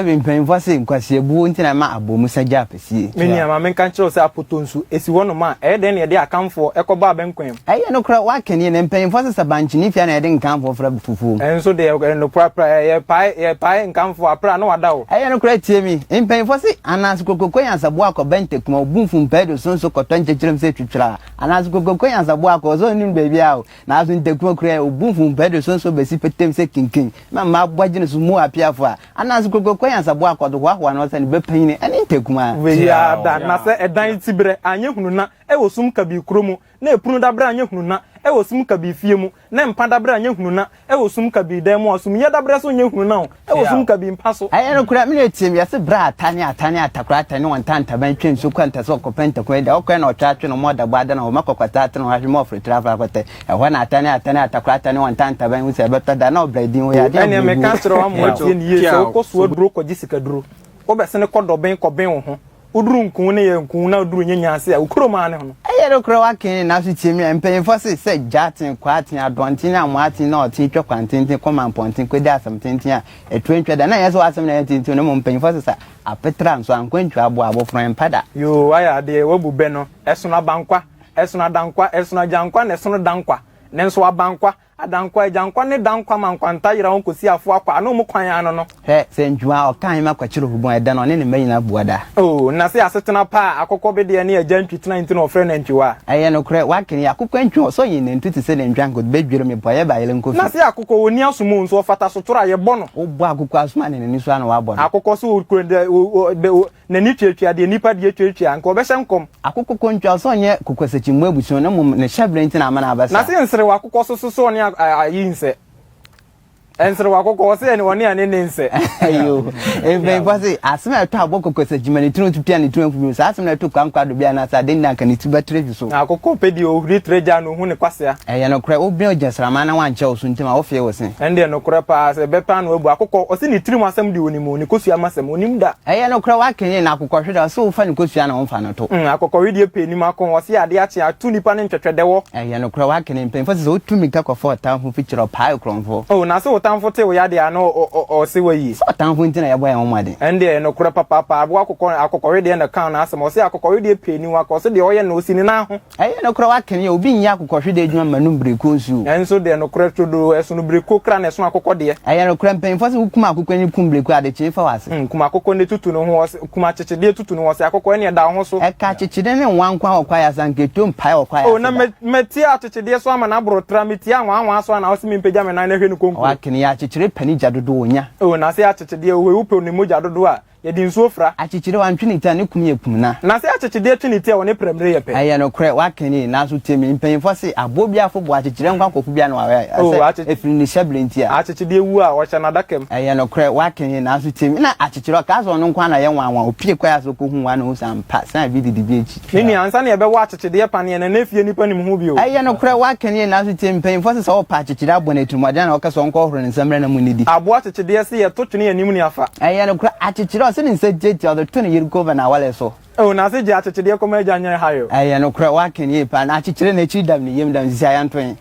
mpanyimfo se nkwase ebu ntina ma abomu saja pesi meni ama menka kire se apotonsu esi wono ma den ye de akamfo ekoba abenkwem no kra wa kene ne mpanyimfo se sabanchini fia na ye de nkamfo fra fufu enso de no pra ye pai nkamfo apra na wada wo no kra tie mi mpanyimfo se anas kokoko yansabo akobente kuma obunfu mpedo sonso kotonche kirem se twitwira anas kokoko yansabo akozo nim baby awo na aso ntekuma kra obunfu mpedo sonso besi petem se kinkin ma bwagine su mu apiafo anas kokoko yansabo akodo hwa na se ne bepanyine ene ntekuma we ya da na se edan tibere anye hunu na ewosum kabi kromu na epunu dabra anye hunu na ewosum kabi fie mu na mpa dabra anye hunu na ewosum kabi dan mu osum ye dabra so anye hunu na ewosum kabi mpa so no kura me etim ya se bra atane atakura atane wontanta ban twem so kwanta so kopenta ko da okwa na otwatwe no moda bada na o makokwata atane ho mo free travel akote ehwa na atane atakura atane wontanta ban wu se beto da na obradin wo ya de ene me ka sero wa mo tie ni ye so ko so duro ko gisika duro ko be se ne ko doben ko ben wo ho uduru nkun ne ye nkun na uduru nyanya ase a ukuro ma ne ho no kura wa ken na so tie mi mpanyimfo se jatin kwatin adontin na moatin na otin twa kwantintin command pontin ko da samtintin a etwentwa da na ye so asem na tintin no mpanyimfo se sa apetra nso ankwantwa abo abofran pada yo aya de wabu be no esuna bankwa esuna dankwa esuna jankwa na esuna dankwa ne nso abankwa adankwa ejankwa ne dankwa mankwanta yira won kosi afo akwa no mu kwan ano no se njua o kan ma kwachiro hubon eda no ne ne mayina buada na se asetena pa akokko be de ne agantwitena nti no ofre na ntwiwa no kre wakeni akokko ntwo so yin ne ntuti se ne ntwanko be dwere me boye ba yele nkofi na se akokko woni asomo nso ofata so tora ye bono obo akokko asoma ne ni so ana wa bono akokko so na ni twetwa de nipa de twetwa anko be hyenkom akokko kontwa so nye kokoseki mu abuso na mu ne shabrenti na ama na abasa na se nsere wakokko so ne ayinse ensere wakokko se ne woni ane nense ayo fasi asema to aboko kosejima ne tunu tupia ne tunu fubi sa asema to kwankwa do bia na sa den na kan tuba trevi so akokko pedi o huri treja no hu ne kwasea no kra obi o jasrama na wanche o so ntima o fie wo se ende no kra pa se bepa no abu akokko o se ne tirim asem de onimo ne kosua masem onim da no kra wa kenye na akokko hweda so fa ne kosua na wonfa no to akokko wi pe nim akon o se ade ache atu nipa ne ntwetwedewo no kra wa kenye pen fasi so tumi ka ko for tanfo picture pa kronfo na se tanfo te wo ya de ano o se wayi so tanfo ntina ya boya wonmade ende no kra papa abu akokko wi de na kan na asem o se akokko wi de pe nim akokko se de o ye na osini na ho no kra wa kenye obi nya akokko hweda adwuma manum breko nsu enso de no kra todo eso no breko kra na eso akokko de no kra pen fasi hukuma akokko ni kum breko ade che fa wase kuma akokko ne tutu no ho kuma chechede tutu no wase akokko ne da ho so ka chechede ne wankwa okwa ya sanketo mpa okwa ya na meti achechede so ama na bro tra meti anwa so na osimi mpegya me na hwe no konko wa kene ya chechede pani jadodo onya na se achechede we upe ne moja dodo a ye din so fra achechede wan twinita ne kum ye kum na se achechede twinita woni premre ye pe no kre wa kene na so temi mpanyimfo se abobia afo bo achechede nkwa kofu bia na wa ase efiri ni shablenti a achechede wu a wo cha na dakem no kre wa kene na so temi na achechede ka so no nkwa na ye wanwa opie kwa ya so ko hu wa na usam pa sa bi di bi echi ni ansa na ye be wa achechede pa ne na fie nipa nim hu bi o no kre wa kene na so temi mpanyimfo se so pa achechede abona etumada na okaso nkwa horo ne nsamre na mu nidi abo achechede se ye to twene ya nim ni afa no kre achechede se ni se jeti o the 20 year governor wale so na se je achechede ko ma janya hayo no kra wa kenye pa na achechede na chi dam ni yem dam zi ayanton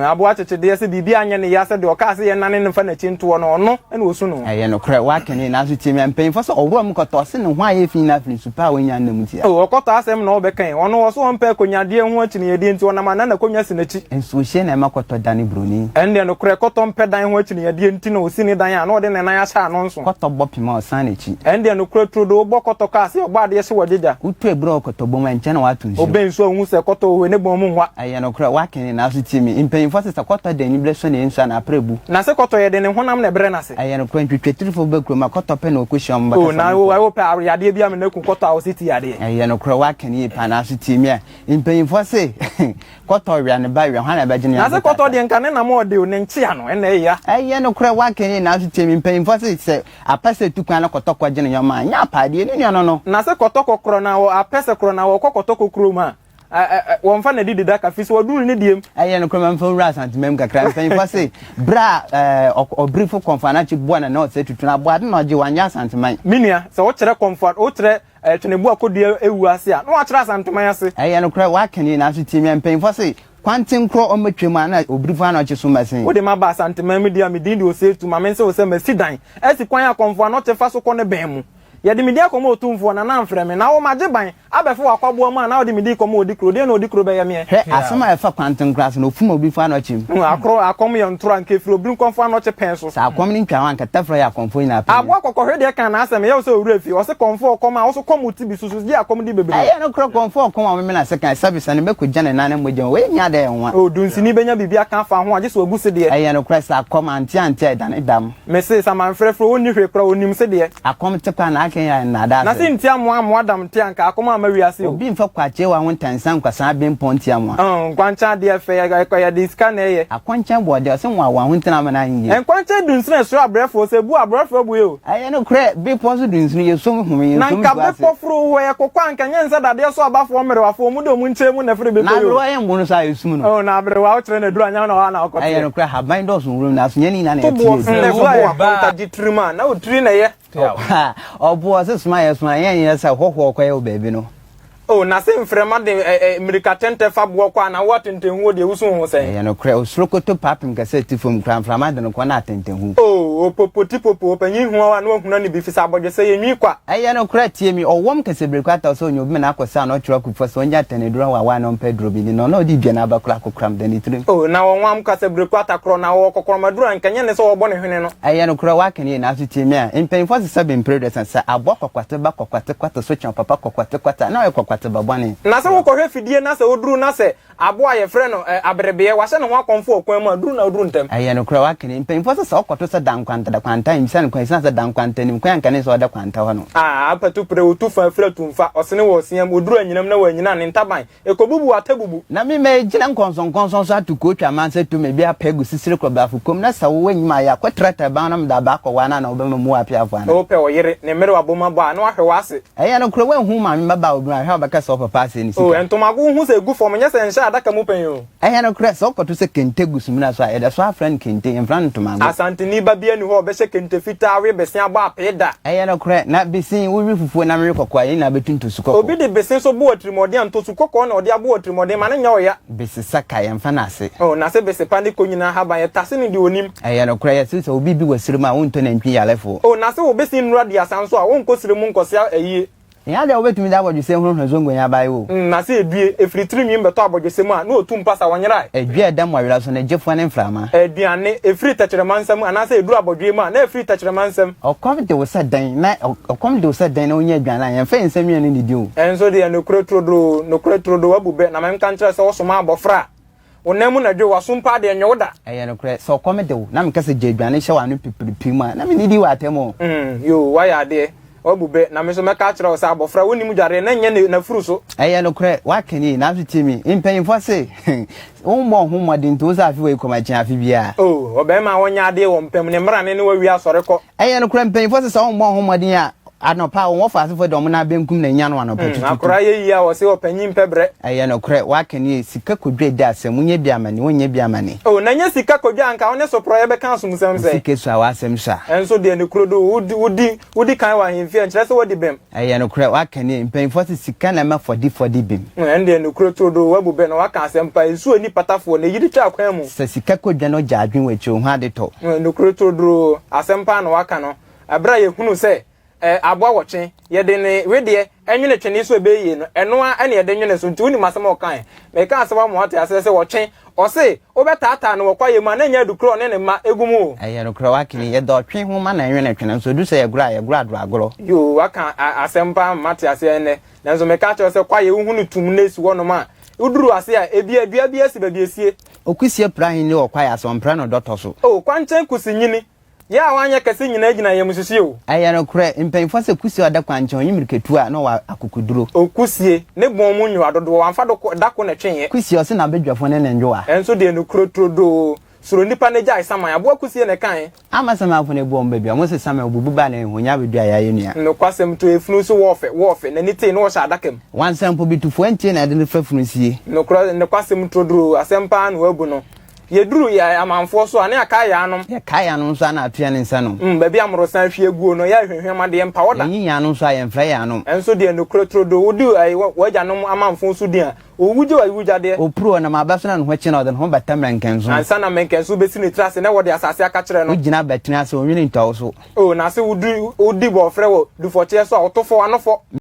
abo achechede se bibi anya ne ya se de o ka se ye nane ne fa na chi nto no no ene osu no no kra wa kenye na so timi ampen fo so owro m koto se ne ho aye fi na fi super wanya na mutia o koto asem na obekan ono wo so mpa konyade ho achi ne yede nti ona ma na konya se na chi enso hye na makoto dani broni ende no kra koto mpa dan ho achi ne yede nti na osini dan ya na ode ne na ya sha no nso koto bopima osan na chi ende no kra trodo ogbo koto ka se ogbo ade se wojeja utu ebro koto bom enche na watu nso obenso hu se koto we ne bom hwa no kra wa kenye na so timi impen fo se koto de ni bleso ne enso na prebu na se koto yede ne honam na bre na se no kra ntwetwetiri fo bekro ma koto pe na okoshom ba na wo pe yade bia me na ku koto awositi yade no kra wa kenye pa na so timi a impen fo se koto wi an ba wi hwa na ba gine na se koto de nka ne na mo de ne nchia no ene ya no kra wa kenye na so timi impen fo se apase tukwan na koto kwa gine nyoma nya paade ni no na se koto kokro na wo apese kro na wo koto kokro ma won fa na didi da ka fi so duru ne diem no kra mfa wura santimem kakra impen fo se bra obrifo konfana chi bua na se tutu na bua na oje wanya santiman minia se wo kire konfa wo kire twenebu akodua ewu ase a no wa kire santiman ase no kra wa kenye na so timi impen fo se kwantin kro o metwem na obrifa na chiso masin wo de ma ba sante ma media me din de o say to ma men say o say masidan esi kwan akomfo na che fa so ko ne ben mu ye de media komo otumfo na na mfrɛ me na wo magye ban abɛfo akwabo ma na wo de media komo odikro de na odikro be ye me he asema e fa kwantin class na ofum obrifa na chim akro akom ye ntro anke firi obrin konfo na che pen so sa akom ni ntwa wan katafra ya konfo ina pe abo akokɔ de kan na asem ye wo say owura fi o say konfo koma wo so komo ti bi susu di akom di bebre aye no kro konfo koma me na second service na me ko jane na mogye we nya da enwa o dunsini benya bibia kan fa ho agye so agu se de aye no kro sa akom anti dan dam me say sa man frɛfrɛ woni hwe kra onim se de akom te kwa na aken ya na da na se ntia mo adam te anka akoma ma wiase o obi mfa kwache wa won tansan kwasa ben ponti amwa nkwancha de fe ya de ska na ye akwancha bo de se wa won tena ma na yin nkwancha dunsina so abrefo se bu abrefo bu yo aye no kre be poso dunsina ye so hum ye so na nka be pofro ho ye kokwa anka nyensa dade so abafo merewafo mu de mu nche mu na fere be na bro ye mbunu sa yesum no na abrewa o kire na duru anya na wa na okote aye no kre ha bind us room na so nyani na na ti ba di trima na o tri na ye obo se smile ye sa hoho kwa ye baby no oh na se mfrema de America tente fa bo kwa na what ntenhu de wusu ho se ye no kre osrokoto papim ka se ti fom kran frama de no kwa na tentenhu oh popoti popo panyi hu wa na ohuna ni bi fisa abodje se ye nwi kwa ye no kre tie mi owom ka se brekwata so onyo bi na akosa na ochiro ku so onya teneduro wa no pedro bi ni no di bia na abakura kokram de ni trim oh na wonwam ka se brekwata kro na wo kokoro maduro nkanye ne se wo bo ne hwene no ye no kre wa kan ye na so tie mi a impen for se be president sa abo kokwate ba kokwate kwata so chan papa kokwate kwata na kokwate babane na se wo kohwe fidie na se oduru na se abo aye frɛ no abrebeye wa se ne ho akonfo okwan mu aduru na oduru ntem ye no kre wa kan impen for se okoto se dankwanta da kwanta imsan kwan se dankwanta nim kwan kan se oda kwanta ho no apatu pre otu fa fra tumfa osene wo siam oduru anyinam na wanyina ne ntaban ekobubu atabubu na me me gina nkonson so atuko twa man se to me bia pegu sisire krobafu kom na sa wo wanyima ya kwatrata ba na mda ba ko wana na obema mu apia afana o pe o yire ne mere waboma ba na wahwe wase ye no kro wan hu ma me ba obi ahwe obaka so papa se ni sika o entomago hu se gu fom nyese nsha adaka mu pen yo ye no kro so koto se kente gusumina so ayeda so afran kente enfran ntomago asante ni ba bia ni ho obehye kente fita we besia ba apeda ye no kro na besin wo wi fufu na me kokwa ye na betunto sukoko obi de besin so bo atrimode anto sukoko na ode abo atrimode ma na nya oya besisa ka ye mfa na ase o na se bese pande konyina haba ye tase ni de onim ye no kro ye se obi bi wasirima wonto na ntwi yalefo o na se wo besin nura dia sanso a won kosiremu nkosia ayie ya de obetumi da bodwese hunu zongo nya bai wo na se edue efiri trimi mbeto abodwese mu a na otu mpasa wonyera edue da mwawira so na jefo ne mframa eduane efiri tachiremansam ana se eduru abodwe mu a na efiri tachiremansam okomde wo se dan na okomde wo se dan na onya aduana ya mfa nsam ye ne di o enso de no kretrodro wabube na memka nkyere se wo soma abofra onemu na dwe wasumpa de nyoda no kre so komde wo na meka se je aduane hye wa no pipiripi mu a na me ni di wa atemo yo wa ya de obube na me so meka kire wo sa abofra woni mu dware na nye na furu so no kre wa kani na so timi impen fo se wo mo ho modin to sa afi we koma kyan afi bia obema wonya ade wo mpem ne mra ne wa wi asore ko no kre impen fo se so wo mo ho modin a anopa wo fa asefo dom na benkum na nya no anopa tutu akora ye yi a wo se opanyin pebre no kre wa kani sika kodwe da asem nya bia mane wonya bia mane na nya sika kodwe anka woni so pro ye be kan sum sem se sika so awa asem sha enso de ne krodo wudi kan wa himfi enkyere se wodi bem no kre wa kani mpanyfo se sika na ma fodi bem ende ne krodo wabube na waka asem pa enso ni patafo na yidi twa kwan mu se sika kodwe no ja adwen wachi ho ade to ne krodo asem pa na waka no abra ye hunu se abwa woche ye de ne wede enwene twene so ebeyi no eno a ene ye de nwene so nti uni masem okan me ka aseba mo ate ase se woche o se obetata no wokwa ye ma na nya dukro ne ma egumu no kro wakini ye do twen ho ma na nwene twene so du se ye gura do agoro yo waka asempa mate ase ene nanzo me ka che se kwa ye hunu tum na esi wono ma uduru ase a ebia bia esi ba biesie okusie prahin ni okwa ya so mpra no dotto so kwanchen kusinyini ya wanya kase nyina gina ye mususie o no kre impenfo se kusie oda kwanchen yimirketu a no wa akukuduro okusie ne bon mu nyu adodo wamfa dako na twenye kusie o se na bedwafo ne njoa enso de no krotrodo suro nipa ne jai sama abo akusie ne kan ama sama afo ne bom bebia mo se sama obubu ba ne honya bedua ya yenua no kwasem to efunu so wofe na nite no sha adakam wansam po bitu fo entie na de ne fafunu sie no kwasem trodro asempa no abu no yeduru ya amanfo so ane aka ya anom ye kai anom so na atue ne nsa no baby amro san hwie guo no ya hwehwema de empa woda yin ya no so ayen fra ya anom enso de no krotrodo wodi wajanom amanfo so de a owuje wa wujade opro na ma baso na no hwe na de ho bata menkenso ansa na menkenso besi ne trase na wode asase aka kire no ugina betena so onwini ntawo so na se wodi bo frɛ wo du foche so a otofo anofo